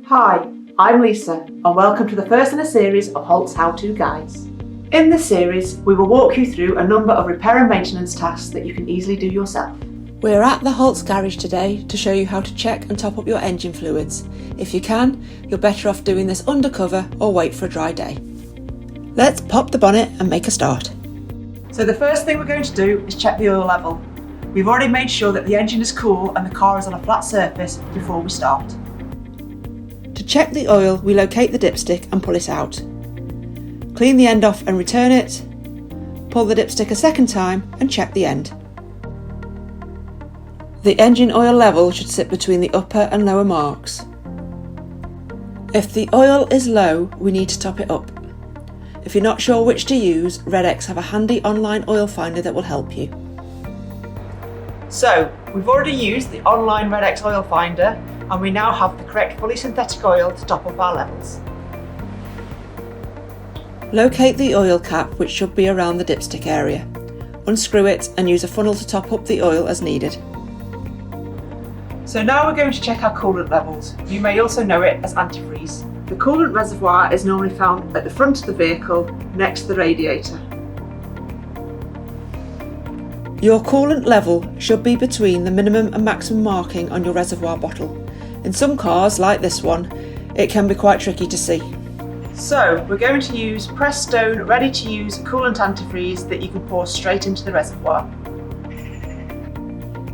Hi, I'm Lisa and welcome to the first in a series of Holts How-To Guides. In this series, we will walk you through a number of repair and maintenance tasks that you can easily do yourself. We're at the Holts garage today to show you how to check and top up your engine fluids. If you can, you're better off doing this undercover or wait for a dry day. Let's pop the bonnet and make a start. So the first thing we're going to do is check the oil level. We've already made sure that the engine is cool and the car is on a flat surface before we start. To check the oil, we locate the dipstick and pull it out. Clean the end off and return it. Pull the dipstick a second time and check the end. The engine oil level should sit between the upper and lower marks. If the oil is low, we need to top it up. If you're not sure which to use, Redex have a handy online oil finder that will help you. So, we've already used the online Redex Oil Finder and we now have the correct fully synthetic oil to top up our levels. Locate the oil cap, which should be around the dipstick area. Unscrew it and use a funnel to top up the oil as needed. So now we're going to check our coolant levels. You may also know it as antifreeze. The coolant reservoir is normally found at the front of the vehicle next to the radiator. Your coolant level should be between the minimum and maximum marking on your reservoir bottle. In some cars, like this one, it can be quite tricky to see. So we're going to use Prestone ready-to-use coolant antifreeze that you can pour straight into the reservoir.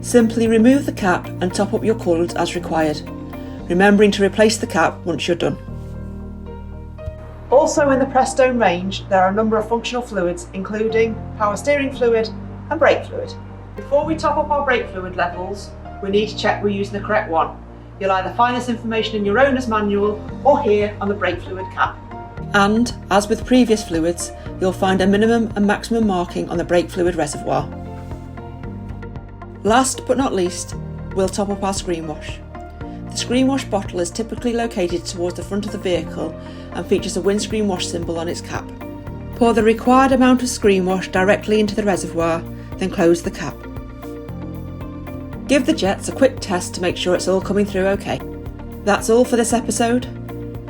Simply remove the cap and top up your coolant as required, remembering to replace the cap once you're done. Also in the Prestone range, there are a number of functional fluids, including power steering fluid and brake fluid. Before we top up our brake fluid levels, we need to check we're using the correct one. You'll either find this information in your owner's manual or here on the brake fluid cap. And, as with previous fluids, you'll find a minimum and maximum marking on the brake fluid reservoir. Last but not least, we'll top up our screen wash. The screen wash bottle is typically located towards the front of the vehicle and features a windscreen wash symbol on its cap. Pour the required amount of screen wash directly into the reservoir, then close the cap. Give the jets a quick test to make sure it's all coming through okay. That's all for this episode.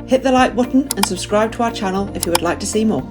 Hit the like button and subscribe to our channel if you would like to see more.